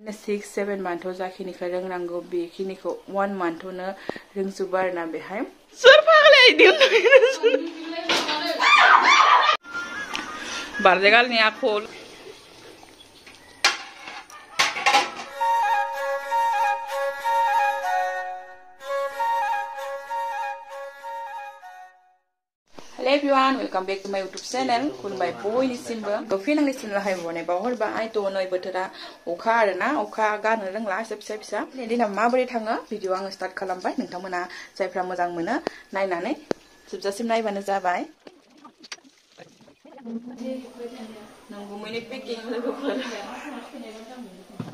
6-7 मान्थआव जाखिनिखौ रोंनांगौ बेखिनिखौ 1 मान्थआवनो रोंजोबो आरोना बेहाय सोर फाग्ला इदि बारदेगालनि आखल Hello everyone, welcome back to my YouTube channel. Kunbai boy nisimba. To final nisimla hai bone bahor ba ai to noi botora okha arena okha gano rongla फिसा फिसा. Dina माबोरै थाङो भिडिअ आं स्टार्ट खालामबाय नोंथांमोना जायफ्रा मोजां मोनो नायनानै जोबजासिम नायबानो जाबाय. नंगुमैनि पेकिं लोगोफोर.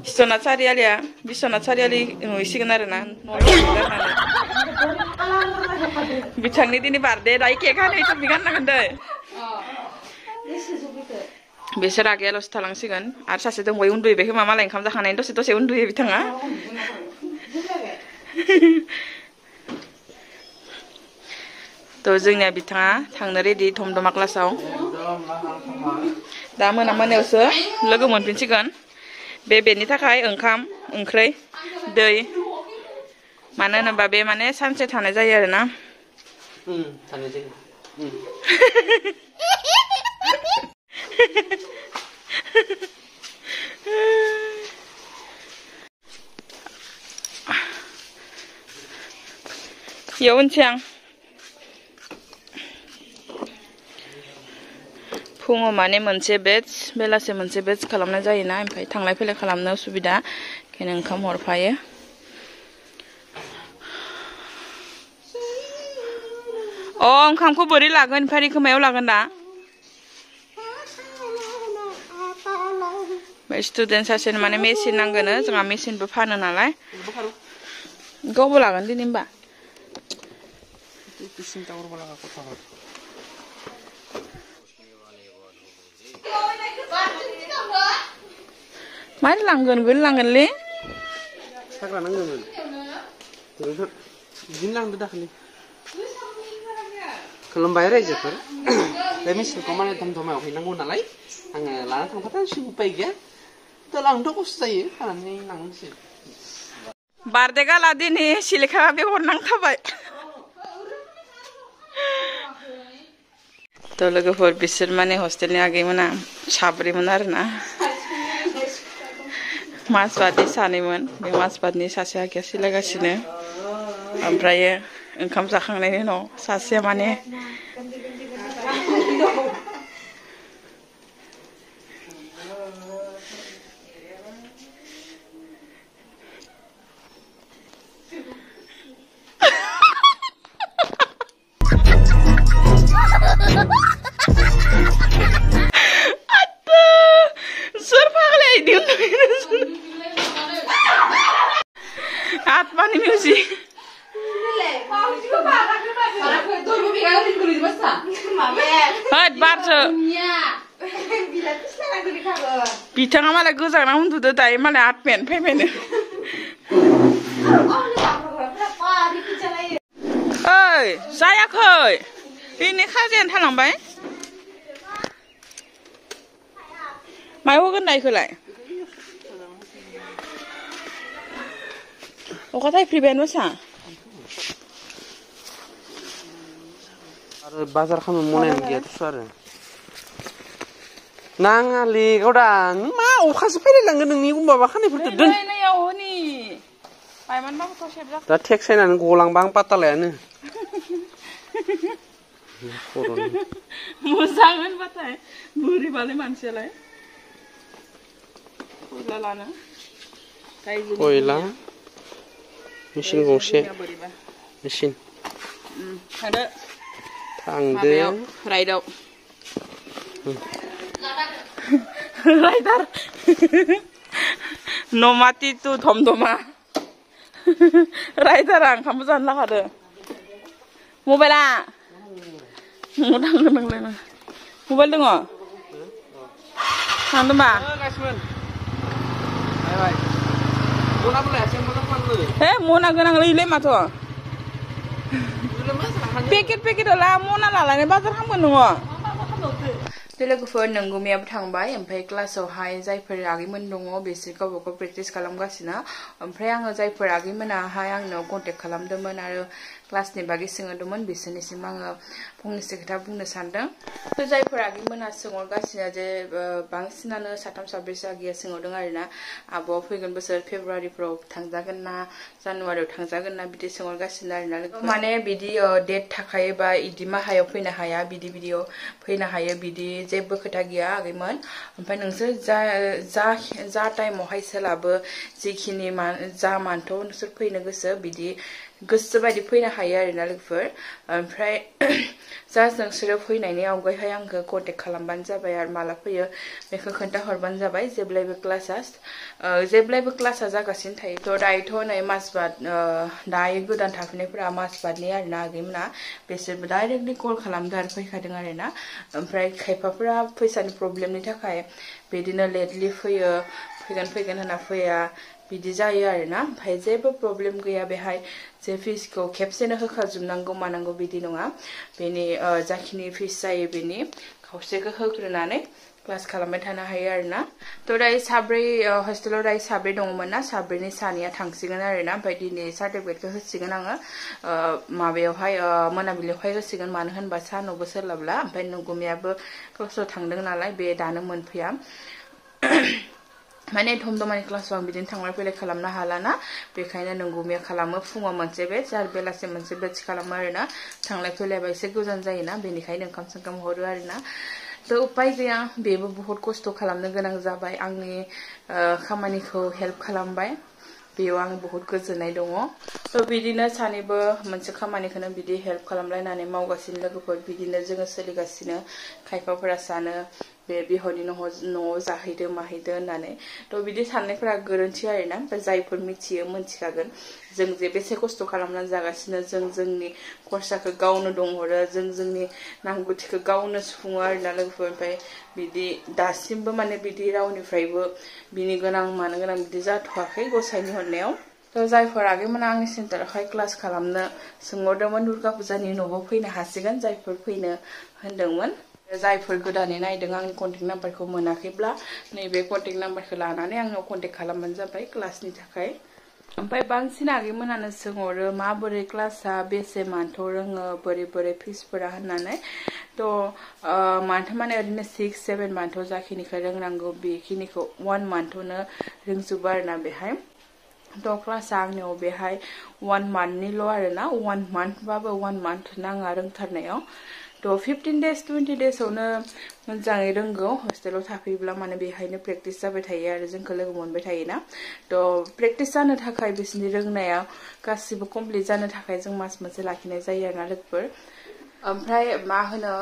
बिश्वनाथ सारियाली नुसिगोन आरोना बिथांनि दिनै बार्थडे दायो केक हानायथ' बिगाननांगोन दै बिसोर आगैयाल'सो थालांसिगोन आरो सासे दंबाय उन्दुयैबाय खोमा मालाय ओंखाम जाखांनायनि दसे उन्दुयो बिथाङा थ' जोंनिया बिथाङा थांनो रेडि धमधमा क्लासाव दा मोनायावसो लोगो मोनफिनसिगोन बेनि थाखाय ओंखाम ओंख्रै दै मानो होनोबा बे माने सानसे थानाय जायो आरोना थानाय जायो याव उनसिआं फुङाव माने मोनसे बेच बेलासे मोनसे बेच खालामनाय जायोना ओमफ्राय थांलाय फैलाय खालामनो उसुबिदा ओंखायनो ओंखाम हरफायो ओंखामखौ बोरै लागोन ओमफ्राय खोमायाव लागोन दा स्टुडेन्ट सासेनो माने मेसिन नांगोन जोंहा मेसिनबो फानो नालाय गावबो लागोन दिनै होमबा मारै लांगोनलै साग्रा नांगोन बिदिनो लांदो दाखालि खुलुमबाय रायजोफोर बे मेसिनखौ माने धमधमायाव हैनांगौ नालाय आङो लाना थांफाथारसिगौ उपाय गैया थ' लांनोथ' खस्थ' जायो खानानै लांनोसै बार्थडे गाला दिनै सिलेखा बे हरनांथाबाय थ' लोगोफोर बिसोर माने हस्टेलनि आगैमोना साब्रैमोन आरोना मासबादनि सानैमोन बे मासबादनि सासे आगैया सिलायगासिनो ओमफ्रायो ओंखाम जाखांनायनि उनाव सासेया माने आत्मानि मिउजिक बारसो बिथाङा मालाय गोजानाव उन्दुदो दायो मालाय आत्मायानो फैबायनो ओइ जायाखै दिनै खाजायानो थालांबाय मायाव होगोन नायखोलाय अखा थाइफ्रिबायानो सा आरो बाजार खालामनो मनायानो गैयाथ' आरो नाङालै गावदा मा अखासो फैलायलांगोन नोंनि माबा खानायफोरखौ दोन दा टेक्स सायनानै गलांबा आं पातालायानो मोजां होनबाथाय बोरैबालाय मानसियालाय खयला लानो खयला मेसिन गंसे मेसिन थांदो राइडाव राइडार नमाति टु धमधमा राइडारा ओंखामबो जानो लाखादो मबाइला थांगोन नोंलाय मबाइल दङ थांदों मा हे मना गोनांलै माथो पेकेट होला मना लालायनाय बाजार खालामगोन नोङो लोगोफोर नंगुमियाबो थांबाय ओमफ्राय क्लासावहाय जायफोर आगैमोन दङ बिसोर गावबा गाव प्रेक्टिस खालामगासिनो ओमफ्राय आङो जायफोर आगैमोनाहाय आंनाव कन्टेक्ट खालामदोंमोन आरो क्लासनि बागै सोंदोंमोन बिसोरनिसिम आङो फंनैसो खोथा बुंनो सानदों जायफोर आगैमोना सोंहरगासिनो जे बांसिनानो साथाम साब्रैसो आगैया सोंहरदों आरोना आब'आ फैगोन बोसोर फेब्रुवारिफ्राव थांजागोन ना जानुवारियाव थांजागोन ना बिदि सोंहरगासिनो आरोना माने बिदि डेट थाखायोबा इदि माहायाव फैनो हाया बिदियाव फैनो हायो बिदि जेबो खोथा गैया आगैमोन ओमफ्राय नोंसोर जा टाइमावहाय सोलाबो जिखिनि जा मान्थआव नोंसोर फैनो गोसो बिदि गोसो बायदि फैनो हायो आरोना लोगोफोर ओमफ्राय जास्ट नोंसोरो फैनायनि आवगायहाय आंखौ कन्टेक्ट खालामबानो जाबाय आरो माला फैयो बेखौ खोन्थाहरबानो जाबाय जेब्लायबो क्लासा जागासिनो थायो थ' दायोथ' नै मासबाद दायो गोदान थाफैनायफोरा मासबादनि आरोना आगैमोना बिसोरबो डाइरेक्टलि कल खालामदों आरो फैखादों आरोना ओमफ्राय खायफाफोरा फैसानि प्रब्लेमनि थाखाय बिदिनो लेटलि फैगोन होनना फैया बिदि जायो आरोना ओमफ्राय जेबो प्रब्लेम गैया बेहाय जे फिसखौ खेबसेनो होखाजोबनांगौ मानांगौ बिदि नङा बेनि जाखिनि फिस जायो बेनि खावसेखौ होग्रोनानै क्लास खालामबाय थानो हायो आरोना थ' दायो साब्रै हस्टेलाव दायो साब्रै दङमोन ना साब्रैनि सानैया थांसिगोन आरोना ओमफ्राय दिनै सार्टिफिकेटखौ होसिगोन आङो माबायावहाय मोनाबिलियावहाय होसिगोन मानो होनबा सानावबो सोलाबला ओमफ्राय नंगुमियाबो क्लासाव थांदों नालाय बे दानो मोनफैया माने धमधमानि क्लासाव आं बिदिनो थांलाय फैलाय खालामनो हालाना बेखायनो नंगुमिया खालामो फुङाव मोनसे बेच आरो बेलासे मोनसे बेच खालामो आरोना थांलाय फैलायबा एसे गोजान जायोना बेनिखायनो ओंखाम सोंखाम हरो आरोना थ' उपाय गैया बेबो बहुत खस्थ' खालामनो गोनां जाबाय आंनि खामानिखौ हेल्प खालामबाय बेयाव आं बहुत गोजोननाय दङ थ' बिदिनो सानैबो मोनसे खामानिखौनो बिदि हेल्प खालामलायनानै मावगासिनो लोगोफोर बिदिनो जोङो सोलिगासिनो खायफाफोरा सानो बे बिहरनि न'आव जाहैदो माहैदो होननानै थ' बिदि साननायफोरा गोरोन्थि आरोना ओमफ्राय जायफोर मिथियो मोनथिखागोन जों जे बेसे खस्थ' खालामनानै जागासिनो जों जोंनि खरसाखौ गावनो दंहरो जों जोंनि नांगौथिखौ गावनो सुफुङो आरोना लोगोफोर ओमफ्राय बिदि दासिमबो माने बिदि रावनिफ्रायबो बिनि गोनां मानो गोनां बिदि जाथ'वाखै गसाइनि हरनायाव थ' जायफोर आगैमोना आंनि सेन्टारावहाय क्लास खालामनो सोंहरदोंमोन दुर्गा फुजानि न'आव फैनो हासिगोन जायफोर फैनो होनदोंमोन जायफोर गोदानै नायदों आंनि कन्टेक्ट नाम्बारखौ मोनाखैब्ला नैबे कन्टेक्ट नाम्बारखौ लानानै आंनाव कन्टेक्ट खालामबानो जाबाय क्लासनि थाखाय ओमफ्राय बांसिन आगैमोनानो सोंहरो माबोरै क्लासा बेसे मान्थआव रोङो बोरै फिसफोरा होननानै थ' मान्थ माने ओरैनो 6-7 मान्थआव जाखिनिखौ रोंनांगौ बेखिनिखौ 1 मान्थआवनो रोंजोबो आरोना बेहाय थ' क्लासा आंनियाव बेहाय 1 मान्थनिल' आरोना 1 मान्थबाबो 1 मान्थ नाङा रोंथारनायाव थ' 15 days 20 daysआवनो मोजाङै रोंगौ हस्टेलाव थाफैब्ला माने बेहायनो प्रेक्टिस जाबाय थायो आरो जोंखौ लोगो मोनबाय थायोना थ' प्रेक्टिस जानो थाखाय बिसोरनि रोंनाया गासिबो कमप्लिट जानो थाखाय जों मास मोनसे लाखिनाय जायो आरोना लोगोफोर ओमफ्राय मा होनो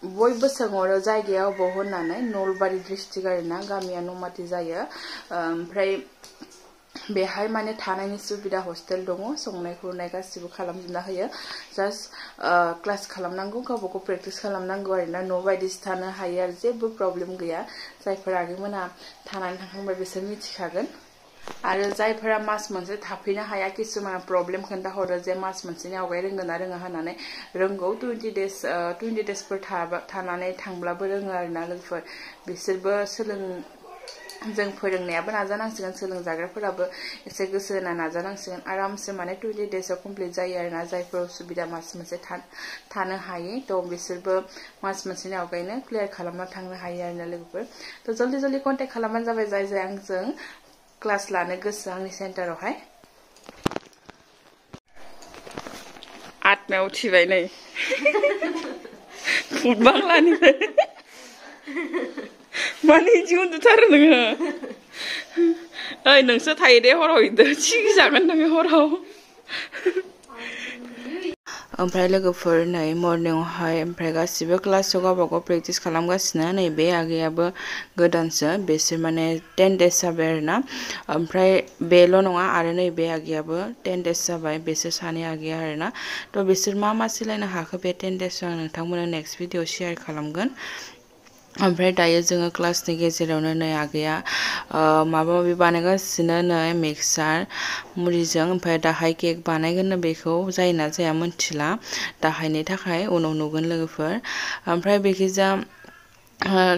बयबो सोंहरो जायगाया अबाव होननानै नलबारि डिस्ट्रिक्ट आरोना गामिया नमाथि जायो ओमफ्राय बेहाय माने थानायनि सुबिदा हस्टेल दङ संनाय खुरनाय गासिबो खालामजोबना होयो जास्ट क्लास खालामनांगौ गावबा गाव प्रेक्टिस खालामनांगौ आरोना न' बायदिसो थानो हायो आरो जेबो प्रब्लेम गैया जायफोर आगैमोना थानानै थांखांबाय बिसोर मिथिखागोन आरो जायफोरा मास मोनसे थाफैनो हाया किसुमाना प्रब्लेम खोन्थाहरो जे मास मोनसेनि आवगाय रोंगोन ना रोङा होननानै रोंगौ 20 daysफोर थानानै थांब्लाबो रोङो आरोना लोगोफोर बिसोरबो जों फोरोंनायाबो नाजानांसिगोन सोलोंजाग्राफोराबो एसे गोसो होना नाजानांसिगोन आरामसे माने 20 daysआव कमप्लिट जायो आरोना जायफोर उसुबिदा मास मोनसे थानो हायै थ' बिसोरबो मास मोनसेनि आवगायनो क्लियार खालामना थांनो हायो आरोना लोगोफोर थ' जल्दि कन्टेक्ट खालामबानो जाबाय जाय आंजों क्लास लानो गोसो आंनि सेन्टारावहाय आत्मायाव उथिबाय नै फुटबांलानिफ्राय माने इदि उन्दुथारो नोङो ओइ नोंसो थायो दे हराव इदो सिगिजागोन नोङो हराव ओमफ्राय लोगोफोर नै मर्निंआवहाय ओमफ्राय गासिबो क्लासाव गावबागाव प्रेक्टिस खालामगासिनो नै बे आगैयाबो गोदानसो बिसोर माने 10 days जाबाय आरोना ओमफ्राय बेल' नङा आरो नै बे आगैयाबो 10 days जाबाय बिसोर सानै आगैया आरोना थ' बिसोर मा सिलायनो हाखो बे 10 daysआव आं नोंथांमोननो नेक्स्ट भिडिअ शेयार खालामगोन ओमफ्राय दायो जोङो क्लासनि गेजेरावनो नै आगैया माबा माबि बानायगासिनो नै मिक्सार मुरिजों ओमफ्राय दाहाय केक बानायगोननो बेखौ जायोना जाया मिथिला दाहायनि थाखाय उनाव नुगोन लोगोफोर ओमफ्राय बेखिजा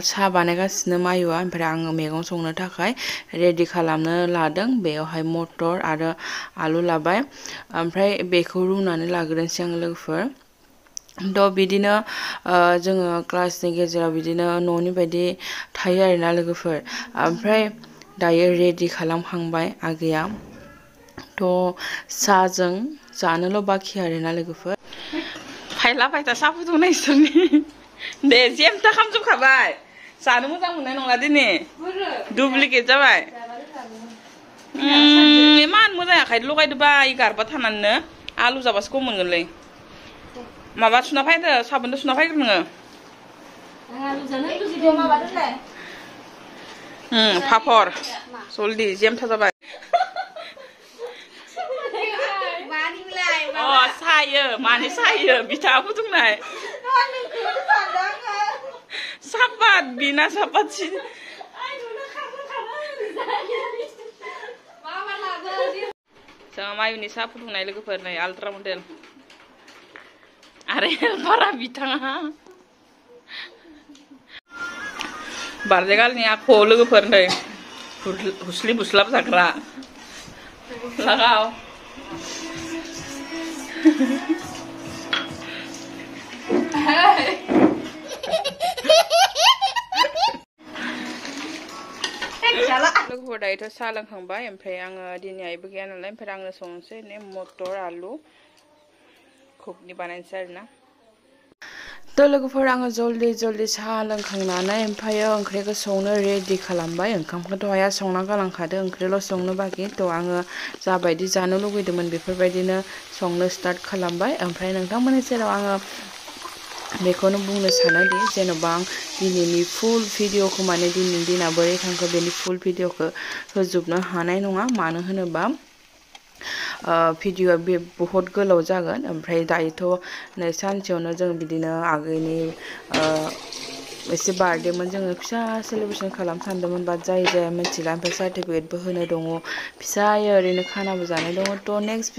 साहा बानायगासिनो मायुआ ओमफ्राय आङो मैगं संनो थाखाय रेडि खालामनो लादों बेयावहाय मटर आरो आलु लाबाय ओमफ्राय बेखौ रुनानै लाग्रोनोसै आं लोगोफोर थ' बिदिनो जोङो क्लासनि गेजेराव बिदिनो न'नि बायदि थायो आरोना लोगोफोर ओमफ्राय दायो रेडि खालामखांबाय आगैया थ' साहाजों जानोल' बाखि आरोना लोगोफोर फायला फायथा साहा फुदुंनाय सोंनि दे जेमता खालामजोबखाबाय जानो मोजां मोननाय नंला दिनै दुप्लिकेट जाबाय इमान मोजां आखाइ लगायदोबा गारबा थानानैनो आलु जाबासो गम मोनगोनलै माबा सुना फैदो साबोनदो सुना फैग्रो नोङो पापर जल्दी जेमथा जाबाय अ सायो माने सायो बिथा फुदुंनाय सापात बिना सापात जों मायुनि साहा फुदुंनाय लोगोफोर नै आल्ट्रा मडेल आरो बारा बिथाङा बारदेगालनि आखुआव लोगोफोर नै हुस्लि बुस्लाब जाग्रा लागाव लोगोफोर दायोथ' साहा लोंखांबाय ओमफ्राय आङो दिनैहायबो गैया नालाय ओमफ्राय आंनो संनोसै मटर आलु घुगनि बानायनोसै आरोना थ' लोगोफोर आङो जल्दी साहा लोंखांनानै ओमफ्राय ओंख्रिखौ संनो रेडि खालामबाय ओंखामखौथ' आइया संना गालांखादों ओंख्रिल' संनो बाखि थ' आङो जाबायदि जानो लुगैदोंमोन बेफोरबायदिनो संनो स्टार्ट खालामबाय ओमफ्राय नोंथांमोननि सेराव आङो बेखौनो बुंनो सानोदि जेन'बा आं दिनैनि फुल भिडिअखौ माने दिनैनि दिना बोरै थांखो बेनि फुल भिडिअखौ होजोबनो हानाय नङा मानो होनोबा भिडिअआ बे बहुत गोलाव जागोन ओमफ्राय दायोथ' नै सानसेयावनो जों बिदिनो आगैनि एसे बार्थडेमोन जोङो फिसा सेलेब्रेसन खालामनो सानदोंमोन बाट जाया मिथिला ओमफ्राय सार्टिफिकेटबो होनो दङ फिसायै ओरैनो खानाबो जानाय दङ थ' नेक्स्ट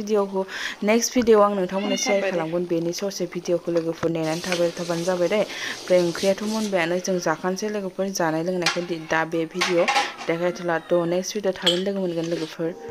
भिडिअआव आं नोंथांमोननो शेयार खालामगोन बेनि ससे भिडिअखौ लोगोफोर नेनानै थाबानो जाबाय दे ओमफ्राय ओंख्रियाथ' मोनबायानो जों जाखानोसै लोगोफोर जानाय लोंनायखौ दा बे भिडिअ देखायथ'ला थ' नेक्स्ट भिडिअ थाबैनो लोगो मोनगोन लोगोफोर